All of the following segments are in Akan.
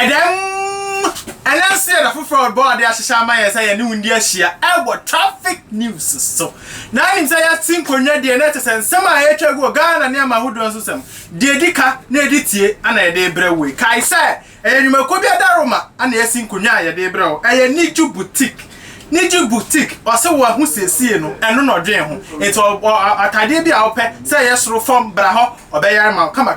And then say the football board there shama say any wundi ahia traffic news so na nim say ya tin konya de na tese nsem a ya twego Ghana ne ma hodo nso sem de edika na editie ana ye de brewe kai say enyumako bi adaroma ana ya sin konya ye de brewe Niju boutique o se wo hu sesie no eno no dwen ho eto atade bi a wo pe say ye soro form bra ho obeyar ma kama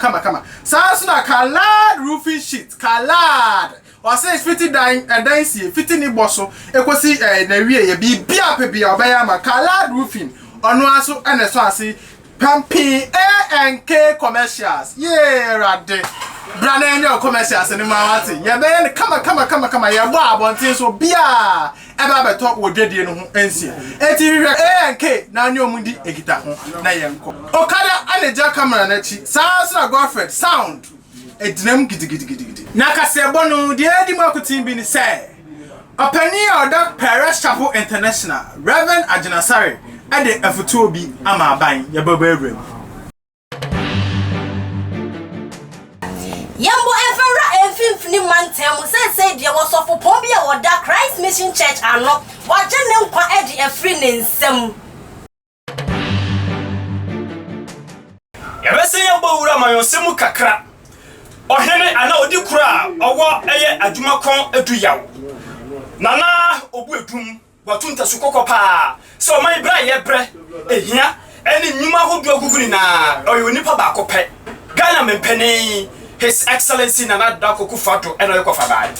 so na Kalad roofing sheet Kalad o say fiti dan sie fiti ni boso ekosi na wie ye bi bia pe bia obeyar ma Kalad roofing ono aso ene so ase Pampi A&K commercials rade brand enyo commercials ni ma wati ye be ye kama ye bo abontin so bia eba beto wodwedie no ho ensia eti hwe A&K na anyo mudi egita ho na ye nko okada aneja camera na chi sans na Godfred sound edinam gidi na kasebo no de edi makutin bi ni say opani oda Paris Chapel International Reverend Ajinasare ade afutuo bi ama aban ye baba ewrem Yambo efera efimfini mantem say de wasofo pon bi e woda Christ Mission Church ano waje ne nkwa edi efri ne nsem Yabese yambo wura mayonsemu kakra ohene ana odi kura owo eye adwumakon eduyaw nana obu edum watunta sukoko pa so man bra ye bre ehia eni nyuma hodu aguguni na oyo nipa ba kope Ghana mempeni His Excellency Nana Dakoku Fado eno yekofa bai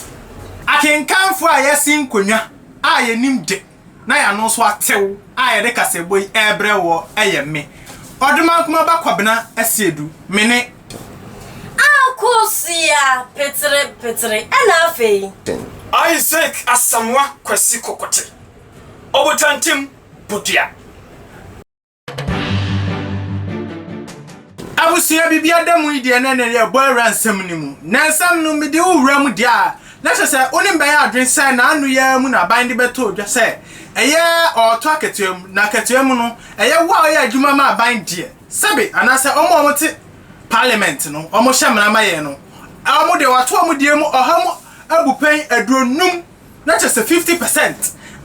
akenkanfo a yesin konwa a yenim de na ya no so atew a ye de kaseboi ebre wo eyeme oduma kuma ba kwabena asiedu mene akosia petre ena afei Isaac Asamwa Kwesi Kokote Obutantim Budia Abusia bibia da mu ide na na ye boy ransam ni mu na nsam no me de wura mu dia na sese onim ba ya adwen sai na anu ya mu na ban de beto dwa sai eye oto aketuam na aketuam no eye wa ya adwuma ma ban die sabe anase omo te parliament no omo hyemra ma ye no omo de wato omo die mu ohamu abupen adronum na sese 50%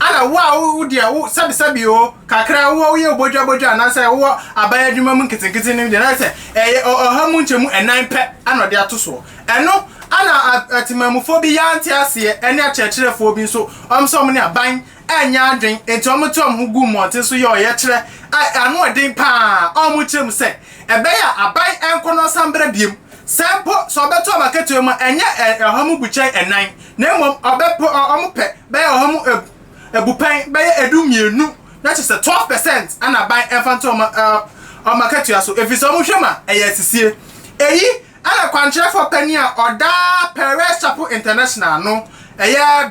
ana wa dia wo sabi o kakra wo ye bodwa anase wo abaya adwuma mu nketenkete ni na se ohamu nchemu enan pe ana de atoso eno ana atimamufo bi yanti ase ene akyerkyerefo bi so omsom ne aban anya adwen entomotom hu gu monte so ye oye kyere anu odin pa omu kyerem se ebeya aban enkono sambra biem sempo so beto maketo mu enye ohamu buchai enan na emom obepo omupe be ohamu ebupan be edumienu na chese 12% ana ban enfantom market ya so efiso mu hwema eyesisie eyi ana kwankyerefo pani a oda Paris Chapel International no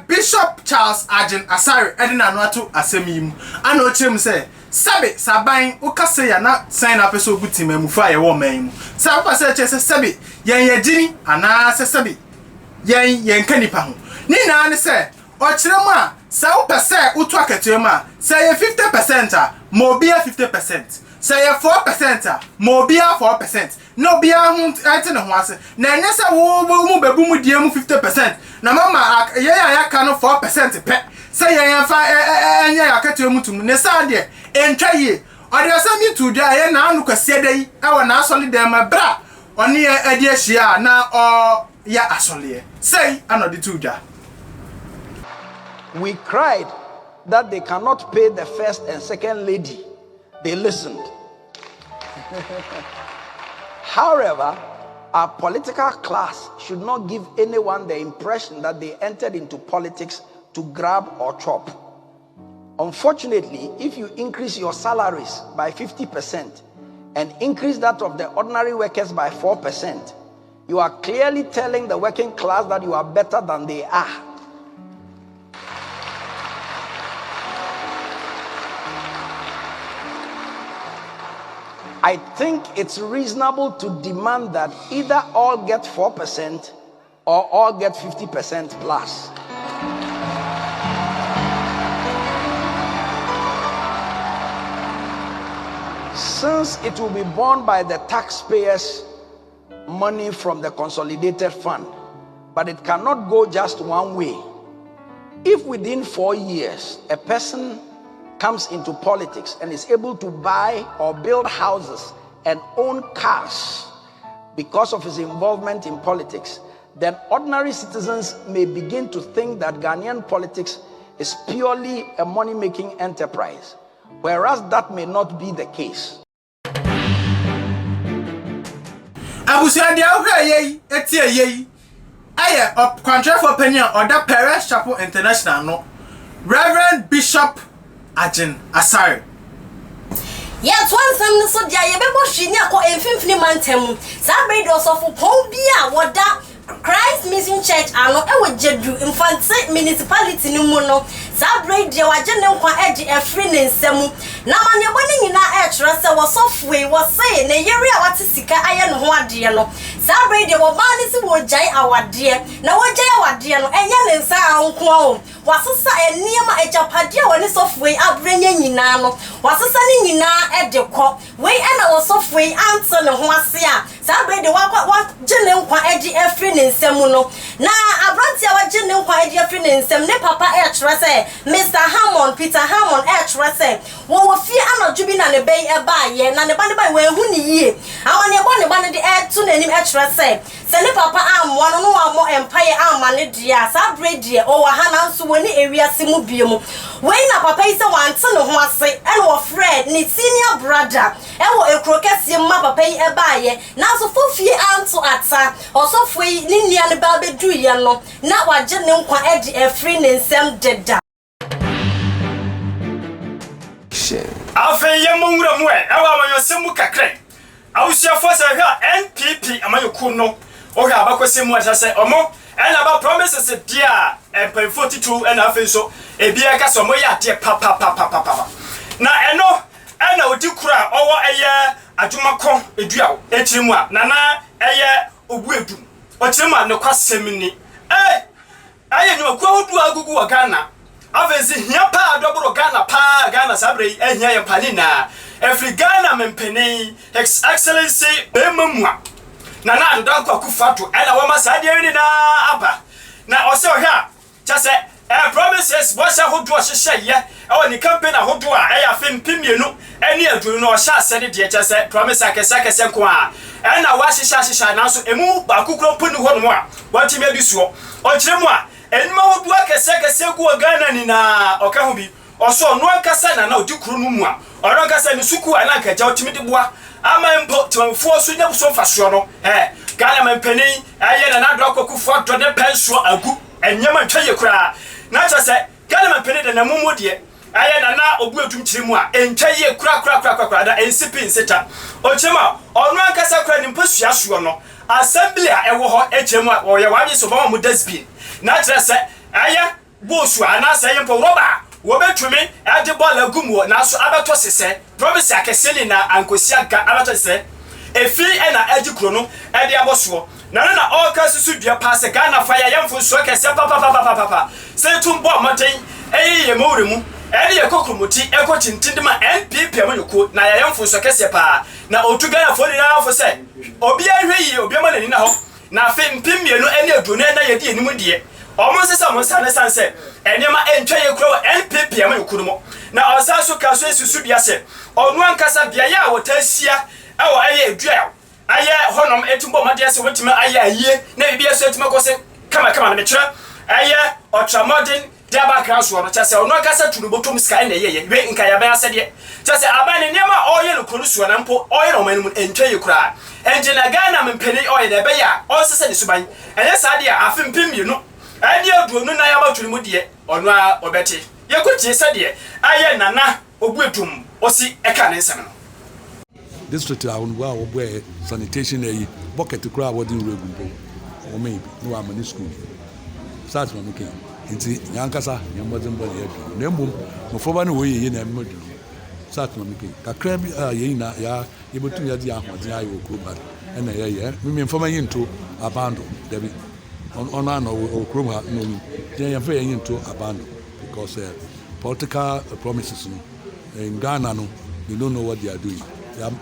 Bishop Charles Ajin Asare edina no ato asemi mu ana ochem se sabe saban ukase ya na sign up so butima mu fa ye wo man mu sabe se chese sabe yen yagini ana se sabe yen kanipa ho ni na ne se ochirem a sa wo pese utu aketuem a say 50% a mobia 50% say 4% a mobia 4% no bia hu ate ne ho ase na enye se wo mu bebu mu die mu 50% na mama ye ya ka no 4% pe say ye fa enye aketuem tum ne sa de entwa ye ode se mi tu dia ye na anu kwase dai e wo na asole dem bra oni ade ahia na o ya asole say anodi tu dia. We cried that they cannot pay the first and second lady. They listened. However, our political class should not give anyone the impression that they entered into politics to grab or chop. Unfortunately, if you increase your salaries by 50% and increase that of the ordinary workers by 4%, you are clearly telling the working class that you are better than they are. I think it's reasonable to demand that either all get 4% or all get 50% plus. Since it will be borne by the taxpayers' money from the consolidated fund, but it cannot go just one way. If within 4 years a person comes into politics and is able to buy or build houses and own cars because of his involvement in politics, then ordinary citizens may begin to think that Ghanaian politics is purely a money-making enterprise, whereas that may not be the case. Abusuadi ahwe yeyi etie yeyi aye contract for penny or that Perez Chapel International no Reverend Bishop Ajin Asare. Yes, one some so dia ye bebo hwini akọ emfimfini mantem sa breed osofo pon bia woda Christ Mission Church ano ewo jedu infante municipality ni mu no sa breed dia waje ne nkwa edi efri ne nsam na mane boni nyina e kire se wo sofwe wo say ne yeri a wate sika aye ne ho ade no sa breed dia wo ba ne si wo jai awade na wo jai awade no enye ne nsa anko o wasesa eniema ejapade wo ne sofwe abrenya nyina no wasesa ne nyina ede ko we na wo sofwe anto ne ho ase a sa breed wa jene nkwa edi efri ne nsam no na abrantia wa jene nkwa edi efri ne nsam ne papa e kire se Mr. Hammond, Peter Hammond, trese. Wo fie anadwo bi na ne bɛn ɛba ye na ne ba ne ba we hu ni yie. Awon ne ba ne de to nanim trese. Se ne papa ammo no no ammo empire amma ne dia. Sa breadie o wa ha na nso woni ewiase mu biemu. We na papa yi se wante ne ho ase ɛna wo Fred ne senior brother. Ɛwo ekrokɛsie ma papa yi ɛba ye. Na so fofie anto ata. Osofo yi ne nia ne ba bedu ye no. Na waje ne nkwa edi efri ne nsem deda. Afe yemura mu e awa amayosemu kakre awusia force ha NPP amayoku no o ha abakwesemu atase omo ena ba promises dia MP42 ena afe so ebia ka so mo ya de papa na ena odi kura owo eye adwumakon eduawo ekirimu a nana eye obuedu okirimu a ne kwasem ni aye nyuma kwa odu agugu wa Ghana Avenzi hiya pa doboro Ghana sabre ehia ye palina every Ghana mempene His Excellency bemamua na ndakwa kufatu ena wama sadie ni na aba na ose ohia chase promises bosha hodo ohyehyɛ ye e ni campaign ahodo a eya fem pimienu eni aduru no ohya asede de chase promise akese nko a ena wa hyehyɛ na so emu ba kokoro poni ho no a wantimi adusuo okiremu a enima hodo akese gu Ghana ni na oka ho bi oso no akasa na odikuru no mu a oro akasa ni suku ana akaja otimidi boa ama mpo timfo so nyabuso mfaso no Ghana mempeni aye na do akokufo do ne penso agu enyama ntwaye kura na chase Ghana mempeni de na mumodie aye na obuedum kirimu a entwaye kura da NCP nseta ochema ono akasa kura ni mpasua so no assembly a ewo ho echemu a oye waje so ba mu dasbin na chase aye bosu ana saye mpo roba wo betumi ade ball agumu na so abeto sese promise akese ni na ankosi aga abeto sese efi ena agikro no ede aboso na all cases dua pass Ghana fire yemfo so kese papa se tumbo moten ye mawremu ede ye kokromoti ekotintindima NPP amanyoko na yemfo so kese pa na otu Ghana fo ni na fo se obi ahwe yi obi amana ni na ho na afi mpimienu ene aduonu na yedi enimu de omo sesa mo sane sanse enema entwaye kro NPP amanyoko mo na osaso kaso esusu bia se onu ankasa bia ya wotasia awo aye edua aye honom etumbo made se wetima aye aye na bibia so etima ko se kama na mekyera aye ultramodern dia background so no chase onu ankasa tunubotom ska na yeye we nka ya ba asede chase abane nema oye no kro so na mpo oye no manum entwaye kra enjina Ghana mempeni oye na be ya onsese ni suban enye sade a afempem yi no ade aduonu na ya ba tunumu de onu a obeti yekutie sade aye nana obuetum osi eka ne nsem no district awon wa wo boy sanitation eyi bucket kura wodi regumbo o maybe no amani school start from okay nti nyankasa nyamodin bo ye bi na mbom mofoba ne wo ye na mmadu start from okay kakra bi ye na ya yebetum ya di ahodin ayo okroba na ye me mfoma yinto abando debi on no okroba no ye yemfa yinto abando because political promises in Ghana no they don't know what they are doing.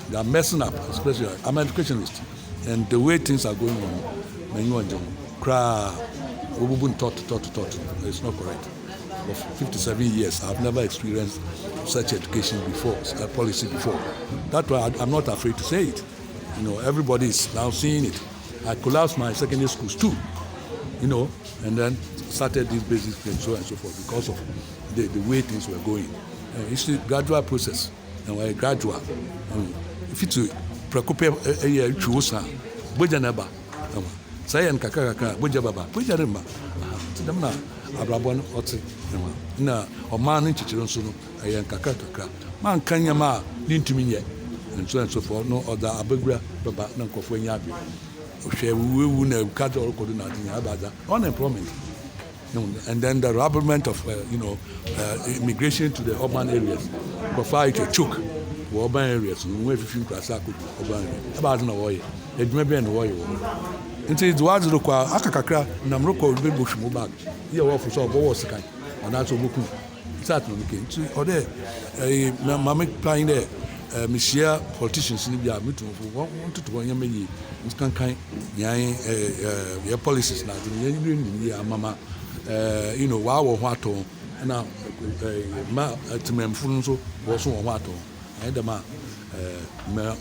They are messing up, especially I'm an educationist, and the way things are going on, cry. It's not correct. For 57 years, I've never experienced such education before, policy before. That's why I'm not afraid to say it. You know, everybody is now seeing it. I collapsed my secondary schools too, you know, and then started this basic and so on and so forth because of the way things were going. It's a gradual process, and we're gradual. If it's a preoccupy a chusa, Bojanaba, say and Kaka, Bojababa, Bojarima, Tidamna, Abrabon, Otsi, or man in Chichironsuno, a Kaka, man Kanyama, Nintuminia, and so on and so forth, no other Abegra, Baba, Nankofuabi. We will cut all coordinating about that unemployment, and then the rampant of immigration to the urban areas. Provide a choke for urban areas. We have 15 urban areas. About no way. It may be an way. Until it was require Akakakra, Namroko, Bush Mubag. Here, officer of war sky, and that's a book. Certainly, or there, a mammy playing there. Monsieur politicians in the meeting wanted to go many kind your policies now mama you know wow what now ma to me so was on what and the ma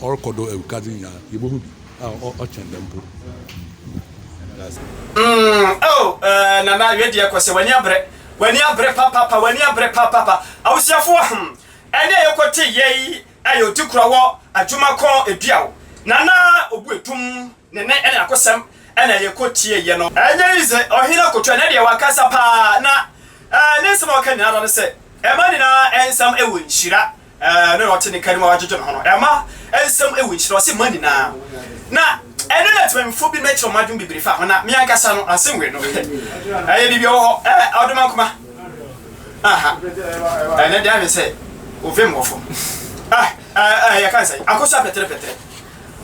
or kodo e cousin ya yibo or chendempo nana we dia kwese wani abre papa awusiafo ene yekote yei ayo tikura wo adwuma kon eduawo nana obuetum ne ene akosem ene yekotie ye no enye ize ohina kotwa ne de wakasa pa na ne nsem wakani na no se ema ni na ensam ewo nhira ne wote ne kan ma wajejo no ema ensam ewo nhira se mani na ene let me fo bi metro madwum bibiri fa na me akasa no asenwe no aye bibia wo ho oduma kuma aha ene de ame se ovem wofo ya kan say akosa petre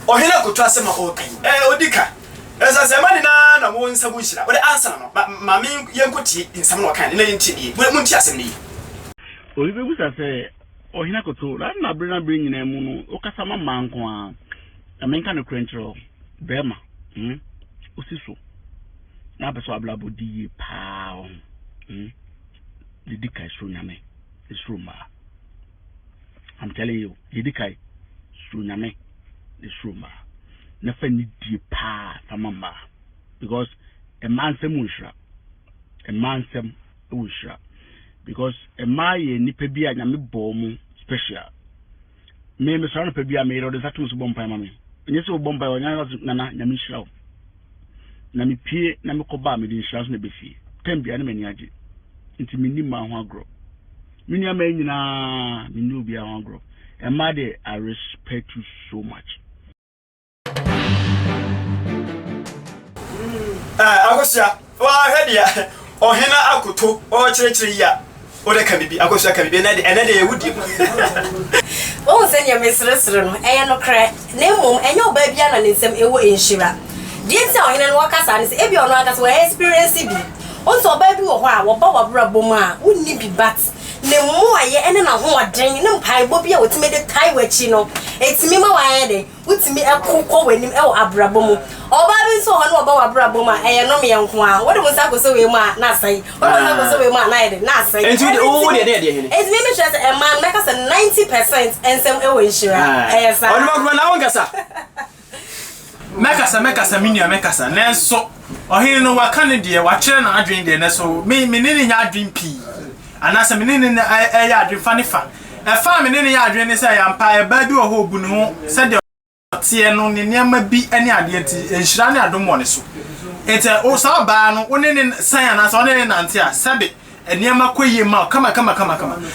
ohina kotwa se ma okai odika esa se mani na mo nsabu nhira wo de answer no ma me yenkoti nsam no kan na yenti wo munti asem ni oyi be gusa se ohina koto na brina bring na mu no okasa ma manko a amenka no krenchero bema osiso na beso ablabo di pa didika isu nyame isu ma I'm telling you, Yidikai, Suname, the Suma. Never need the pa, Samamba. Because a man sem Ushra. A man sem Ushra. Because a Maya Nipebia Yami Bomu special. May Miss Rana Pebia made or the Satus Bombay Mammy. And yes, Bombay or Nana Yamishrao. Nami Pie Namikoba made in Shas Nebefi. Tembi Animaniaji. Into Minima Hagro. Minya menina minubia hongro. Emade, I respect you so much. Agosia, wa hedia ohina akoto o chirechiri ya o de kabibi agosia kabibi na de ene de ewudi o senya mesresre no eya no kra na mum enye oba bia na nsem ewo enhira die ti ohina no wakasa ne se ebi ono akasa wa experience bi o so oba bi wo ho a wo ba wabra bom a wonni bi bat ne mu aye ene na ho aden ne mpai bo bia wotime de tai wachi no etimi ma wa aye de wotimi ekokọ wanim e wo abrabo mu oba bi so ho na oba wabrabo mu a eye no me yenko a wo de musa ko so we mu a na asai wo de musa ko so we mu a na ide na asai enti wo de hene etimi me stress e man make us 90% ensem e wo nhira eye sa onu ma na wongasa mekasa minia mekasa nenso ohiri no wakane de wa kire na adwen de ne so me nini nya adwen pi anasa me nini ya adwen fanifa e fa me nini ya adwen ne se ya mpa e ba bi wo ho bu ne ho se de tie no ne niam bi ani ade enti enhira ne adomo ne so ente o sa ba no wo nini san anasa wo nini nante a sebe eniam akoye ma kama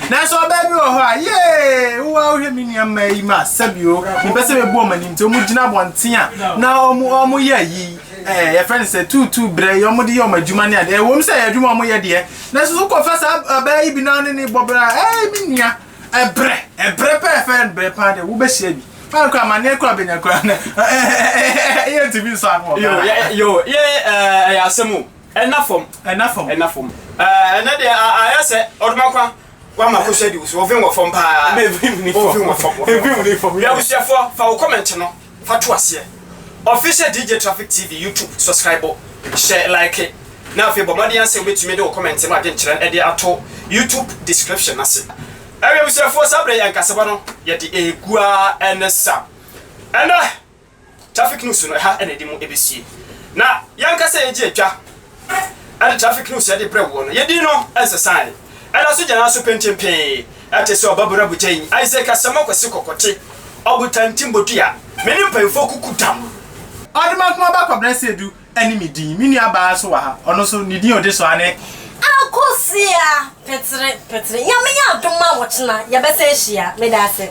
na so ba bi wo ho a ye wo ahwe me niam mai ma sebio me pese be bu omani nti o mu gina bonten a na o ye yi your friend said two bre your modi your madwuma ne ade e wo say adwuma mo ye de na so confess abai bi na ne bobra me nua e bre friend bre pa de wo be hia bi pa kwa mane kwa benya kwa na ye ti bi so akọ yo ye asemu enafom ena de ayase odumakwa wa makosha di so ovin wo fom pa ovin fom ya busiafo fa wo comment no fa to ase official DJ Traffic TV YouTube subscribe share like now if body answer betumi de comment ma de nkyerɛ e de ato YouTube description ase ɛwɛ bi sɛ fo sabre yan kasaba no ye de egua enesa ɛna traffic news no ha ɛna di mu ebesie na yan kasa ye gye atwa ɛna traffic news ye de brɛ wo no ye di no ɛsesane ɛna so gyana so pentempe ɛte sɛ ɔbabura bugyen Isaac asɛm akwasi kokote ɔbutantim bodua meni mpɛfo kukutam ɔdemakoma ba kwabra sɛ edu enemy din mini aba so wa ha ono so ni din ode so ane akosia petre nyame ya adoma wo chena ye bese ehia me da se